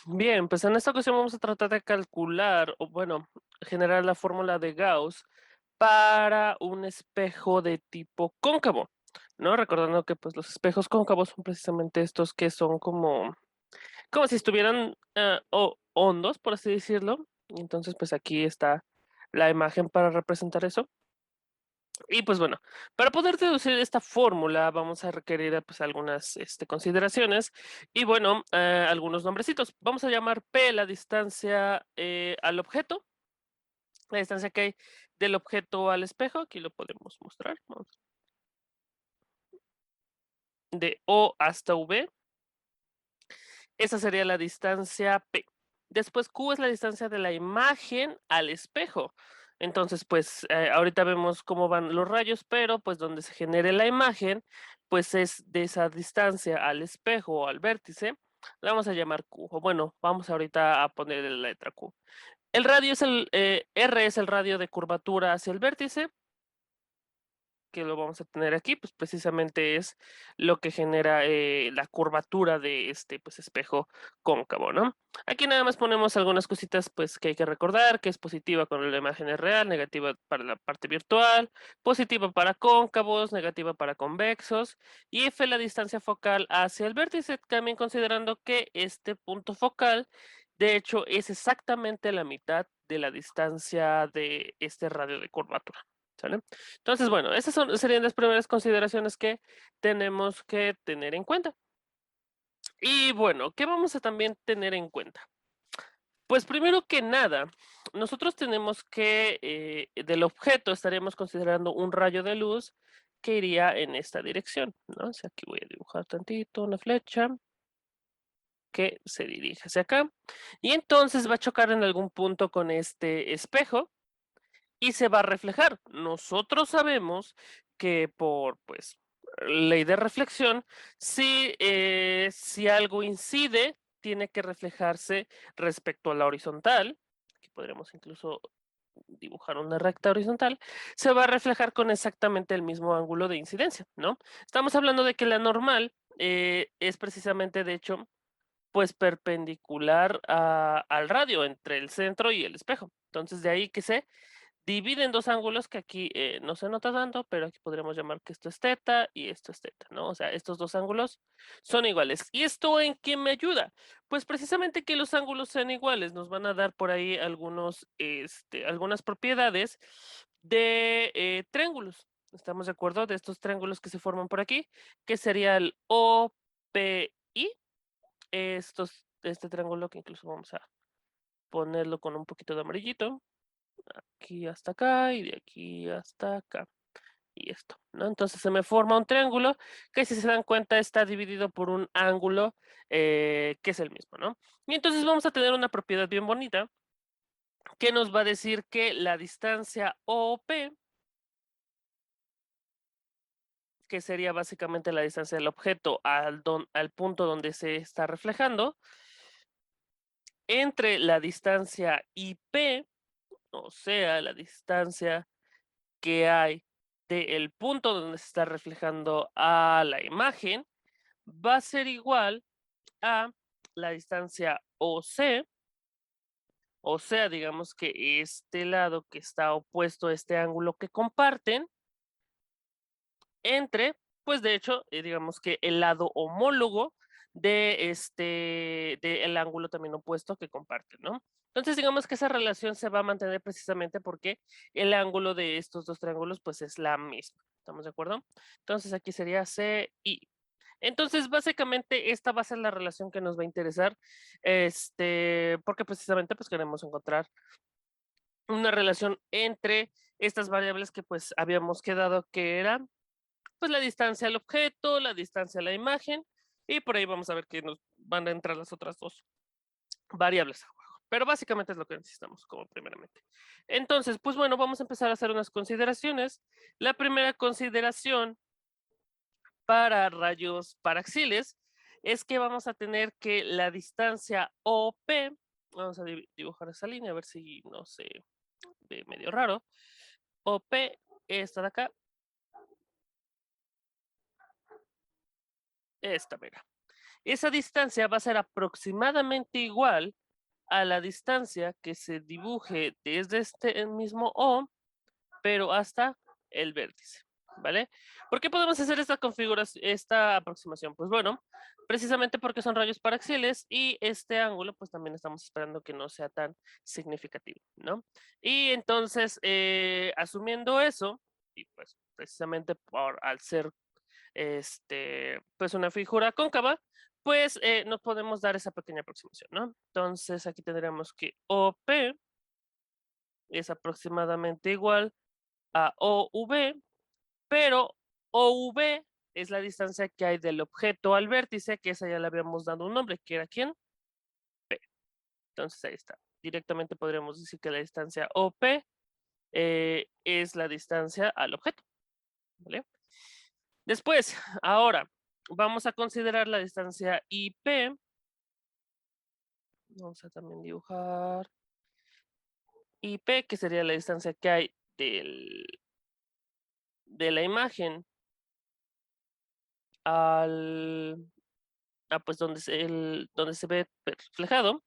Bien, pues en esta ocasión vamos a tratar de calcular, o bueno, generar la fórmula de Gauss para un espejo de tipo cóncavo, ¿no? Recordando que pues los espejos cóncavos son precisamente estos que son como si estuvieran hondos, por así decirlo. Y entonces, pues aquí está la imagen para representar eso. Y pues bueno, para poder deducir esta fórmula vamos a requerir pues algunas consideraciones y bueno, algunos nombrecitos. Vamos a llamar P la distancia al objeto, la distancia que hay del objeto al espejo, aquí lo podemos mostrar, de O hasta V, esa sería la distancia P. Después Q es la distancia de la imagen al espejo. Entonces, pues ahorita vemos cómo van los rayos, pero pues donde se genere la imagen, pues es de esa distancia al espejo o al vértice. La vamos a llamar Q. O bueno, vamos ahorita a poner la letra Q. El radio es R es el radio de curvatura hacia el vértice, que lo vamos a tener aquí, pues precisamente es lo que genera la curvatura de este pues espejo cóncavo, ¿no? Aquí nada más ponemos algunas cositas pues que hay que recordar, que es positiva cuando la imagen es real, negativa para la parte virtual, positiva para cóncavos, negativa para convexos, y F la distancia focal hacia el vértice, también considerando que este punto focal de hecho es exactamente la mitad de la distancia de este radio de curvatura. ¿Sale? Entonces, bueno, serían las primeras consideraciones que tenemos que tener en cuenta. Y bueno, ¿qué vamos a también tener en cuenta? Pues primero que nada, nosotros tenemos que, del objeto estaríamos considerando un rayo de luz que iría en esta dirección, ¿no? O sea, aquí voy a dibujar tantito una flecha que se dirige hacia acá. Y entonces va a chocar en algún punto con este espejo y se va a reflejar. Nosotros sabemos que por, pues, ley de reflexión, si algo incide, tiene que reflejarse respecto a la horizontal. Aquí podríamos incluso dibujar una recta horizontal, se va a reflejar con exactamente el mismo ángulo de incidencia, ¿no? Estamos hablando de que la normal es precisamente, de hecho, pues perpendicular al radio entre el centro y el espejo. Entonces, de ahí que se divide en dos ángulos que aquí no se nota tanto, pero aquí podríamos llamar que esto es teta y esto es teta, ¿no? O sea, estos dos ángulos son iguales. ¿Y esto en qué me ayuda? Pues precisamente que los ángulos sean iguales, nos van a dar por ahí algunas propiedades de triángulos. ¿Estamos de acuerdo? De estos triángulos que se forman por aquí, que sería el OPI, este triángulo que incluso vamos a ponerlo con un poquito de amarillito aquí hasta acá y de aquí hasta acá. Y esto, ¿no? Entonces se me forma un triángulo que si se dan cuenta está dividido por un ángulo que es el mismo, ¿no? Y entonces vamos a tener una propiedad bien bonita que nos va a decir que la distancia OP, que sería básicamente la distancia del objeto al punto donde se está reflejando, entre la distancia IP, o sea, la distancia que hay del punto donde se está reflejando a la imagen va a ser igual a la distancia OC, o sea, digamos que este lado que está opuesto a este ángulo que comparten, entre, pues de hecho, digamos que el lado homólogo del ángulo también opuesto que comparten, ¿no? Entonces, digamos que esa relación se va a mantener precisamente porque el ángulo de estos dos triángulos, pues es la misma. ¿Estamos de acuerdo? Entonces, aquí sería CI. Entonces, básicamente, esta va a ser la relación que nos va a interesar, porque precisamente, pues queremos encontrar una relación entre estas variables que pues habíamos quedado que eran pues la distancia al objeto, la distancia a la imagen, y por ahí vamos a ver que nos van a entrar las otras dos variables a juego. Pero básicamente es lo que necesitamos como primeramente. Entonces, pues bueno, vamos a empezar a hacer unas consideraciones. La primera consideración para rayos paraxiles es que vamos a tener que la distancia OP, vamos a dibujar esa línea a ver si no se ve medio raro, OP, esta de acá, esta, mira. esa distancia va a ser aproximadamente igual a la distancia que se dibuje desde este mismo O, pero hasta el vértice, ¿vale? ¿Por qué podemos hacer esta configuración, esta aproximación? Pues bueno, precisamente porque son rayos paraxiles y este ángulo, pues también estamos esperando que no sea tan significativo, ¿no? Y entonces, asumiendo eso, y pues precisamente al ser pues una figura cóncava, pues nos podemos dar esa pequeña aproximación, ¿no? Entonces aquí tendríamos que OP es aproximadamente igual a OV, pero OV es la distancia que hay del objeto al vértice, que esa ya le habíamos dado un nombre, que era ¿quién? P. Entonces ahí está. Directamente podríamos decir que la distancia OP es la distancia al objeto, ¿vale? Después, ahora, vamos a considerar la distancia IP. Vamos a también dibujar IP, que sería la distancia que hay de la imagen al pues donde se ve reflejado,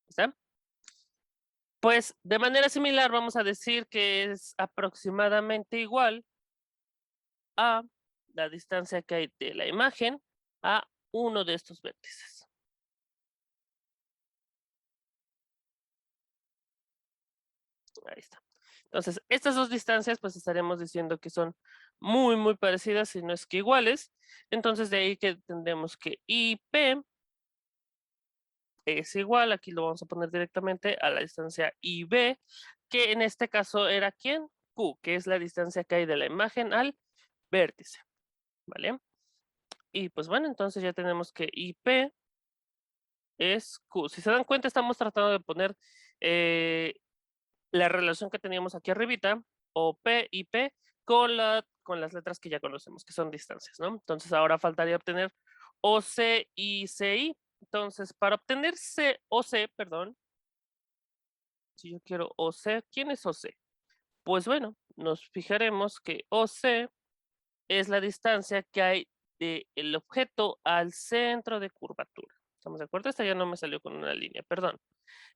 ¿está? Pues de manera similar vamos a decir que es aproximadamente igual a la distancia que hay de la imagen a uno de estos vértices. Ahí está. Entonces, estas dos distancias, pues estaremos diciendo que son muy parecidas, si no es que iguales. Entonces, de ahí que tendremos que IP es igual, aquí lo vamos a poner directamente a la distancia IB, que en este caso era ¿quién? Q, que es la distancia que hay de la imagen al vértice, ¿vale? Y pues bueno, entonces ya tenemos que IP es Q. Si se dan cuenta, estamos tratando de poner la relación que teníamos aquí arribita, o P y P, con las letras que ya conocemos, que son distancias, ¿no? Entonces ahora faltaría obtener OC y CI. Entonces, para obtener OC, perdón, si yo quiero OC, ¿quién es OC? Pues bueno, nos fijaremos que OC es la distancia que hay del objeto al centro de curvatura. ¿Estamos de acuerdo? Esta ya no me salió con una línea, perdón.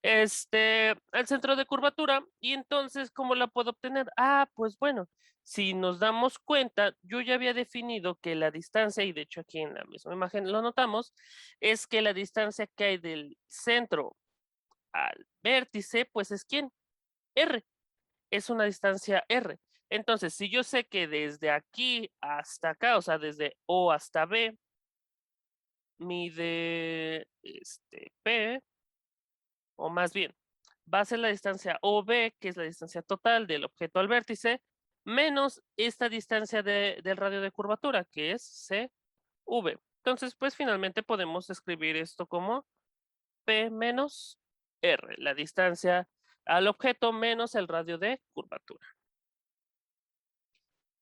Al centro de curvatura. Y entonces, ¿cómo la puedo obtener? Pues bueno, si nos damos cuenta, yo ya había definido que la distancia, y de hecho aquí en la misma imagen lo notamos, es que la distancia que hay del centro al vértice, pues es ¿quién? R. Es una distancia R. Entonces, si yo sé que desde aquí hasta acá, o sea, desde O hasta B, mide P, o más bien, va a ser la distancia OB, que es la distancia total del objeto al vértice, menos esta distancia del radio de curvatura, que es CV. Entonces, pues finalmente podemos escribir esto como P menos R, la distancia al objeto menos el radio de curvatura.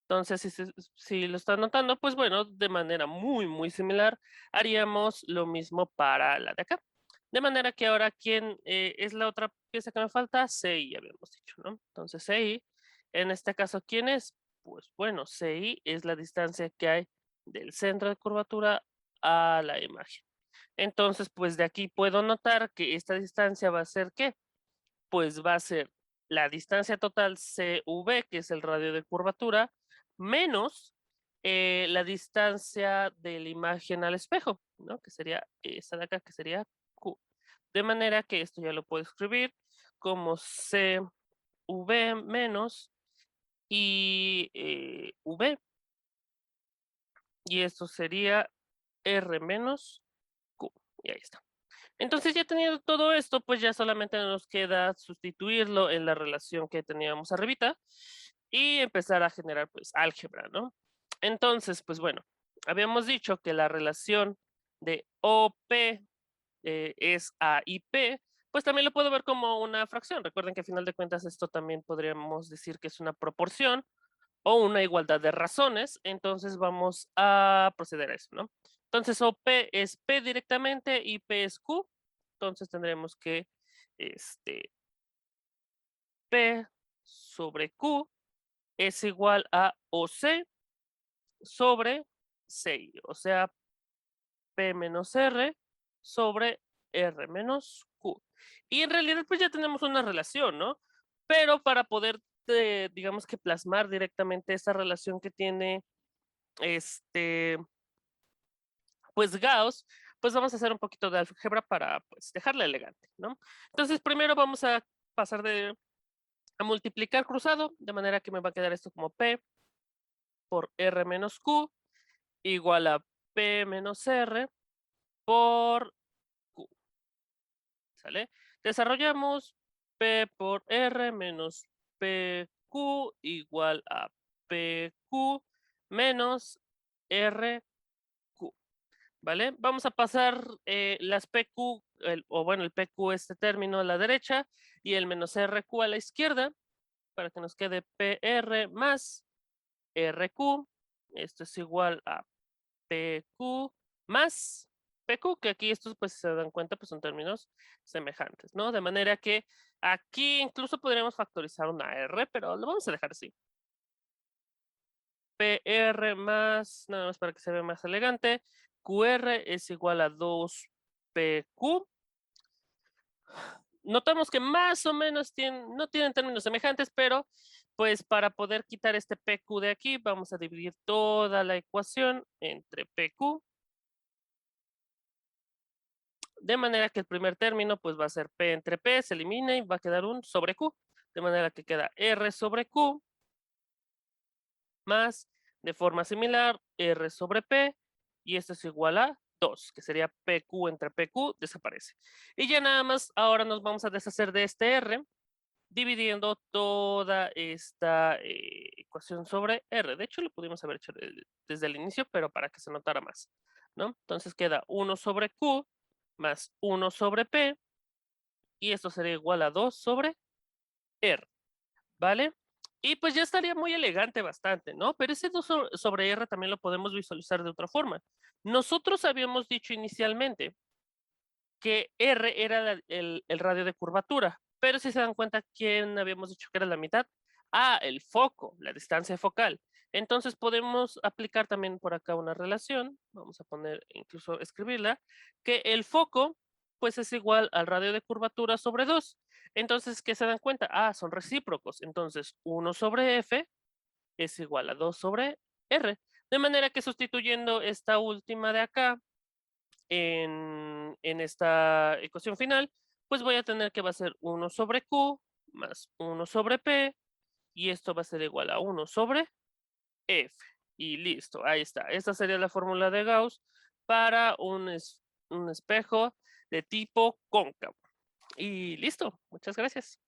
Entonces, si lo están notando, pues bueno, de manera muy similar, haríamos lo mismo para la de acá. De manera que ahora, ¿quién es la otra pieza que me falta? CI, habíamos dicho, ¿no? Entonces, CI, en este caso, ¿quién es? Pues bueno, CI es la distancia que hay del centro de curvatura a la imagen. Entonces, pues de aquí puedo notar que esta distancia va a ser, ¿qué? Pues va a ser la distancia total CV, que es el radio de curvatura, menos la distancia de la imagen al espejo, ¿no? Que sería esta de acá, que sería Q. De manera que esto ya lo puedo escribir como CV menos y V, y esto sería R menos Q. Y ahí está. Entonces ya teniendo todo esto, pues ya solamente nos queda sustituirlo en la relación que teníamos arribita y empezar a generar pues álgebra, ¿no? Entonces, pues bueno, habíamos dicho que la relación de OP es a IP, pues también lo puedo ver como una fracción. Recuerden que a final de cuentas esto también podríamos decir que es una proporción o una igualdad de razones, entonces vamos a proceder a eso, ¿no? Entonces OP es P directamente y P es Q, entonces tendremos que P sobre Q es igual a OC sobre CI, o sea, P menos R sobre R menos Q. Y en realidad pues ya tenemos una relación, ¿no? Pero para poder, digamos que plasmar directamente esta relación que tiene pues Gauss, pues vamos a hacer un poquito de álgebra para pues dejarla elegante, ¿no? Entonces primero vamos a pasar a multiplicar cruzado, de manera que me va a quedar esto como P por R menos Q igual a P menos R por Q, ¿sale? Desarrollamos P por R menos PQ igual a PQ menos RQ, ¿vale? Vamos a pasar las PQ, o bueno, el PQ este término a la derecha y el menos RQ a la izquierda para que nos quede PR más RQ. Esto es igual a PQ más PQ, que aquí estos pues si se dan cuenta pues son términos semejantes, ¿no? De manera que aquí incluso podríamos factorizar una R, pero lo vamos a dejar así. PR más, nada más para que se vea más elegante, QR es igual a 2PQ. Notamos que más o menos no tienen términos semejantes, pero pues para poder quitar este PQ de aquí, vamos a dividir toda la ecuación entre PQ. De manera que el primer término pues va a ser P entre P, se elimina y va a quedar un sobre Q. De manera que queda R sobre Q más, de forma similar, R sobre P, y esto es igual a 2, que sería PQ entre PQ, desaparece. Y ya nada más, ahora nos vamos a deshacer de este R, dividiendo toda esta ecuación sobre R. De hecho, lo pudimos haber hecho desde el inicio, pero para que se notara más, ¿no? Entonces queda 1 sobre Q más 1 sobre P, y esto sería igual a 2 sobre R, ¿vale? Y pues ya estaría muy elegante bastante, ¿no? Pero ese 2 sobre R también lo podemos visualizar de otra forma. Nosotros habíamos dicho inicialmente que R era el radio de curvatura, pero si se dan cuenta, ¿quién habíamos dicho que era la mitad? Ah, el foco, la distancia focal. Entonces podemos aplicar también por acá una relación, vamos a poner, incluso escribirla, que el foco pues es igual al radio de curvatura sobre 2. Entonces, ¿qué se dan cuenta? Ah, son recíprocos. Entonces, 1 sobre F es igual a 2 sobre R. De manera que sustituyendo esta última de acá en esta ecuación final, pues voy a tener que va a ser 1 sobre Q más 1 sobre P, y esto va a ser igual a 1 sobre F. Y listo, ahí está. Esta sería la fórmula de Gauss para un espejo de tipo cóncavo. Y listo, muchas gracias.